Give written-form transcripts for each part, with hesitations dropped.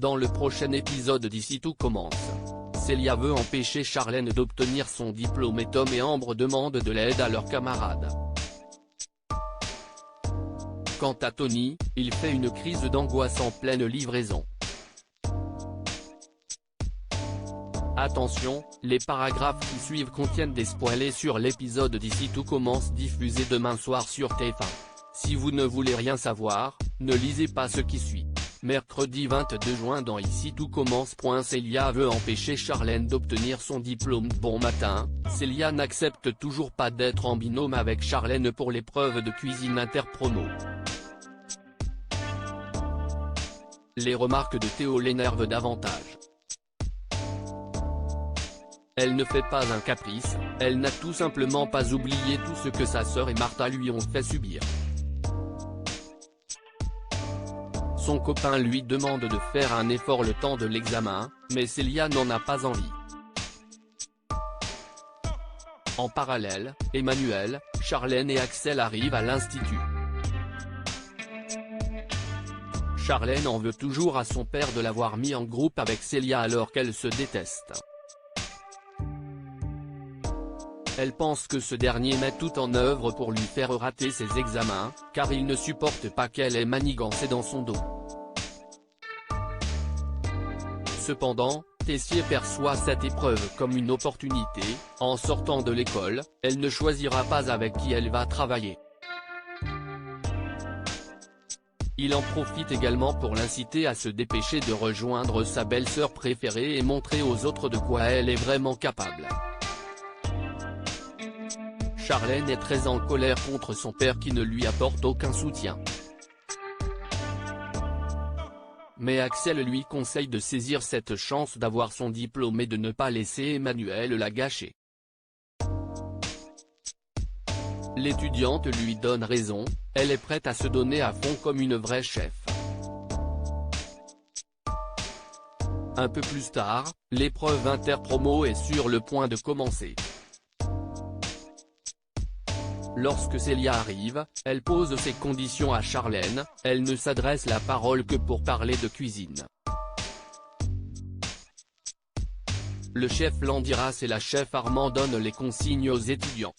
Dans le prochain épisode d'Ici tout commence, Célia veut empêcher Charlène d'obtenir son diplôme et Tom et Ambre demandent de l'aide à leurs camarades. Quant à Tony, il fait une crise d'angoisse en pleine livraison. Attention, les paragraphes qui suivent contiennent des spoilers sur l'épisode d'Ici tout commence diffusé demain soir sur TF1. Si vous ne voulez rien savoir, ne lisez pas ce qui suit. Mercredi 22 juin dans Ici tout commence. Célia veut empêcher Charlène d'obtenir son diplôme. Bon matin, Célia n'accepte toujours pas d'être en binôme avec Charlène pour l'épreuve de cuisine interpromo. Les remarques de Théo l'énervent davantage. Elle ne fait pas un caprice, elle n'a tout simplement pas oublié tout ce que sa sœur et Martha lui ont fait subir. Son copain lui demande de faire un effort le temps de l'examen, mais Célia n'en a pas envie. En parallèle, Emmanuel, Charlène et Axel arrivent à l'institut. Charlène en veut toujours à son père de l'avoir mis en groupe avec Célia alors qu'elle se déteste. Elle pense que ce dernier met tout en œuvre pour lui faire rater ses examens, car il ne supporte pas qu'elle ait manigancé dans son dos. Cependant, Tessier perçoit cette épreuve comme une opportunité, en sortant de l'école, elle ne choisira pas avec qui elle va travailler. Il en profite également pour l'inciter à se dépêcher de rejoindre sa belle-sœur préférée et montrer aux autres de quoi elle est vraiment capable. Charlène est très en colère contre son père qui ne lui apporte aucun soutien. Mais Axel lui conseille de saisir cette chance d'avoir son diplôme et de ne pas laisser Emmanuel la gâcher. L'étudiante lui donne raison, elle est prête à se donner à fond comme une vraie chef. Un peu plus tard, l'épreuve interpromo est sur le point de commencer. Lorsque Célia arrive, elle pose ses conditions à Charlène, elle ne s'adresse la parole que pour parler de cuisine. Le chef Landiras et la chef Armand donnent les consignes aux étudiants.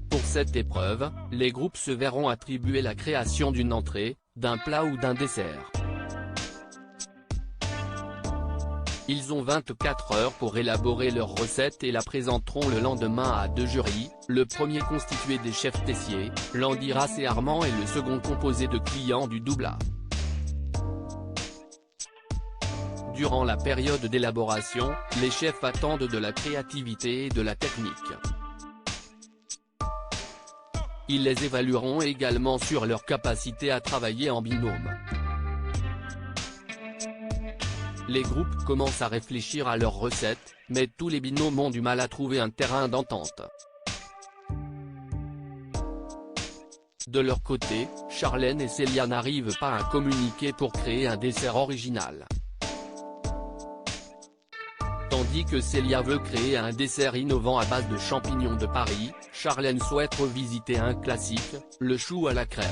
Pour cette épreuve, les groupes se verront attribuer la création d'une entrée, d'un plat ou d'un dessert. Ils ont 24 heures pour élaborer leur recette et la présenteront le lendemain à deux jurys, le premier constitué des chefs Tessier, Landiras et Armand et le second composé de clients du Doubla. Durant la période d'élaboration, les chefs attendent de la créativité et de la technique. Ils les évalueront également sur leur capacité à travailler en binôme. Les groupes commencent à réfléchir à leurs recettes, mais tous les binômes ont du mal à trouver un terrain d'entente. De leur côté, Charlène et Célia n'arrivent pas à communiquer pour créer un dessert original. Tandis que Célia veut créer un dessert innovant à base de champignons de Paris, Charlène souhaite revisiter un classique, le chou à la crème.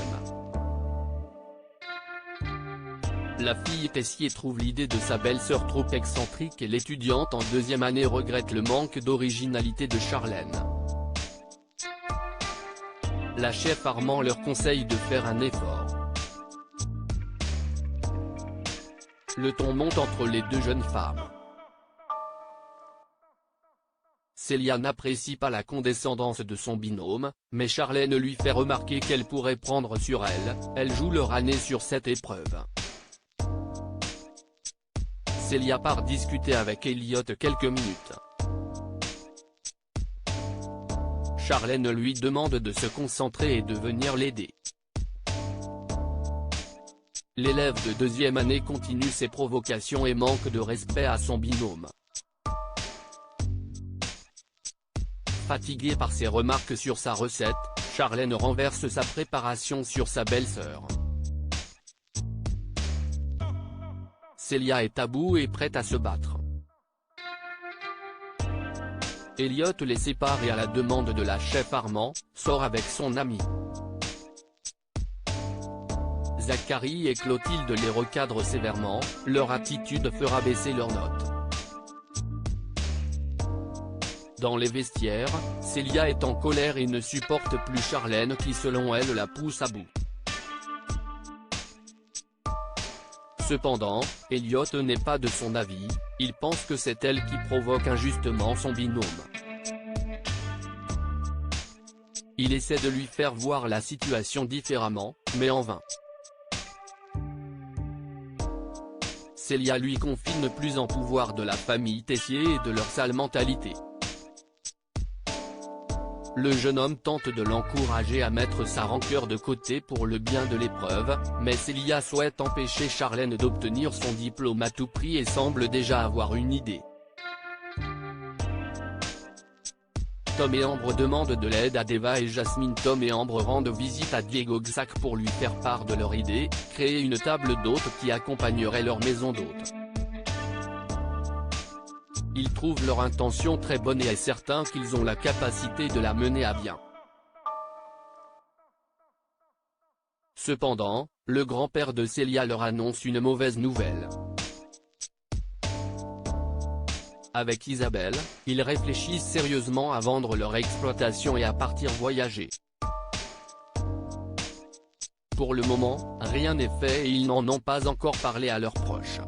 La fille Tessier trouve l'idée de sa belle-sœur trop excentrique et l'étudiante en deuxième année regrette le manque d'originalité de Charlène. La chef Armand leur conseille de faire un effort. Le ton monte entre les deux jeunes femmes. Célia n'apprécie pas la condescendance de son binôme, mais Charlène lui fait remarquer qu'elle pourrait prendre sur elle, elle joue leur année sur cette épreuve. Célia part discuter avec Elliot quelques minutes. Charlène lui demande de se concentrer et de venir l'aider. L'élève de deuxième année continue ses provocations et manque de respect à son binôme. Fatiguée par ses remarques sur sa recette, Charlène renverse sa préparation sur sa belle-sœur. Célia est à bout et prête à se battre. Elliot les sépare et à la demande de la chef Armand, sort avec son ami. Zachary et Clotilde les recadrent sévèrement, leur attitude fera baisser leurs notes. Dans les vestiaires, Célia est en colère et ne supporte plus Charlène qui selon elle la pousse à bout. Cependant, Elliot n'est pas de son avis, il pense que c'est elle qui provoque injustement son binôme. Il essaie de lui faire voir la situation différemment, mais en vain. Célia lui confie ne plus en pouvoir de la famille Tessier et de leur sale mentalité. Le jeune homme tente de l'encourager à mettre sa rancœur de côté pour le bien de l'épreuve, mais Célia souhaite empêcher Charlène d'obtenir son diplôme à tout prix et semble déjà avoir une idée. Tom et Ambre demandent de l'aide à Deva et Jasmine. Tom et Ambre rendent visite à Diego Xhac pour lui faire part de leur idée, créer une table d'hôtes qui accompagnerait leur maison d'hôtes. Ils trouvent leur intention très bonne et est certain qu'ils ont la capacité de la mener à bien. Cependant, le grand-père de Célia leur annonce une mauvaise nouvelle. Avec Isabelle, ils réfléchissent sérieusement à vendre leur exploitation et à partir voyager. Pour le moment, rien n'est fait et ils n'en ont pas encore parlé à leurs proches.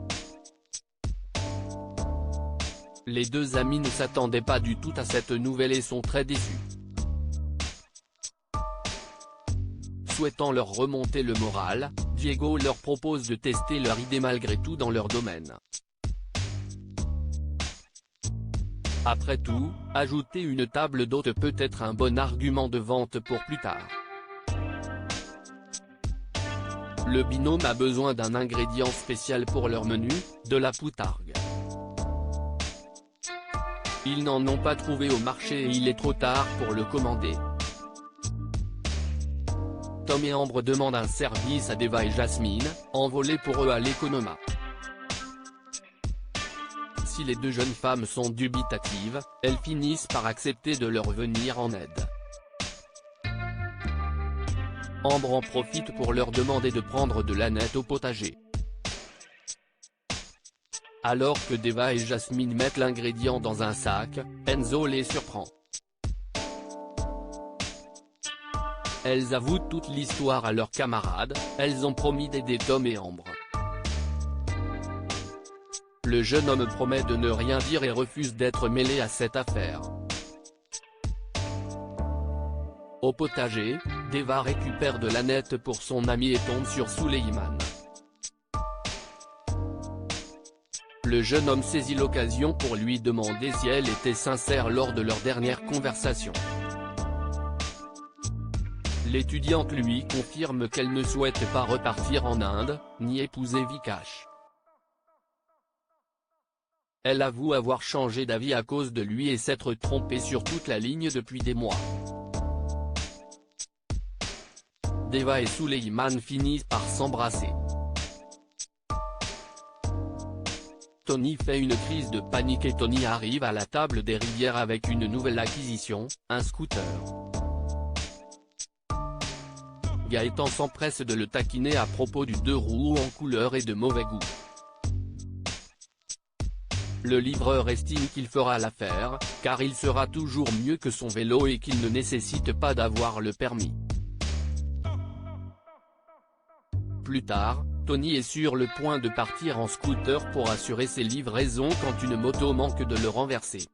Les deux amis ne s'attendaient pas du tout à cette nouvelle et sont très déçus. Souhaitant leur remonter le moral, Diego leur propose de tester leur idée malgré tout dans leur domaine. Après tout, ajouter une table d'hôtes peut être un bon argument de vente pour plus tard. Le binôme a besoin d'un ingrédient spécial pour leur menu, de la poutargue. Ils n'en ont pas trouvé au marché et il est trop tard pour le commander. Tom et Ambre demandent un service à Deva et Jasmine, envolés pour eux à l'Economa. Si les deux jeunes femmes sont dubitatives, elles finissent par accepter de leur venir en aide. Ambre en profite pour leur demander de prendre de l'aneth au potager. Alors que Deva et Jasmine mettent l'ingrédient dans un sac, Enzo les surprend. Elles avouent toute l'histoire à leurs camarades, elles ont promis d'aider Tom et Ambre. Le jeune homme promet de ne rien dire et refuse d'être mêlé à cette affaire. Au potager, Deva récupère de l'aneth pour son ami et tombe sur Suleiman. Le jeune homme saisit l'occasion pour lui demander si elle était sincère lors de leur dernière conversation. L'étudiante lui confirme qu'elle ne souhaite pas repartir en Inde, ni épouser Vikash. Elle avoue avoir changé d'avis à cause de lui et s'être trompée sur toute la ligne depuis des mois. Deva et Suleiman finissent par s'embrasser. Tony fait une crise de panique et Tony arrive à la table des rivières avec une nouvelle acquisition, un scooter. Gaëtan s'empresse de le taquiner à propos du deux roues en couleur et de mauvais goût. Le livreur estime qu'il fera l'affaire, car il sera toujours mieux que son vélo et qu'il ne nécessite pas d'avoir le permis. Plus tard, Tony est sur le point de partir en scooter pour assurer ses livraisons quand une moto manque de le renverser.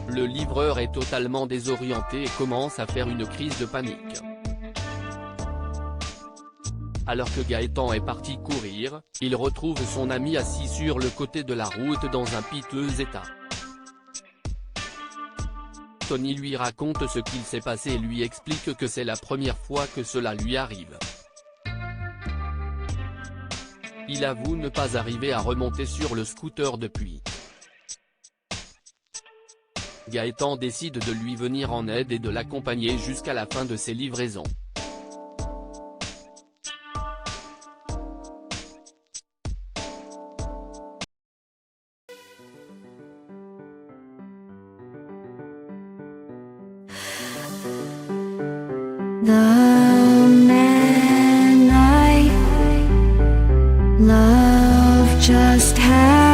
Le livreur est totalement désorienté et commence à faire une crise de panique. Alors que Gaëtan est parti courir, il retrouve son ami assis sur le côté de la route dans un piteux état. Tony lui raconte ce qu'il s'est passé et lui explique que c'est la première fois que cela lui arrive. Il avoue ne pas arriver à remonter sur le scooter depuis. Gaëtan décide de lui venir en aide et de l'accompagner jusqu'à la fin de ses livraisons. 나 love just happened.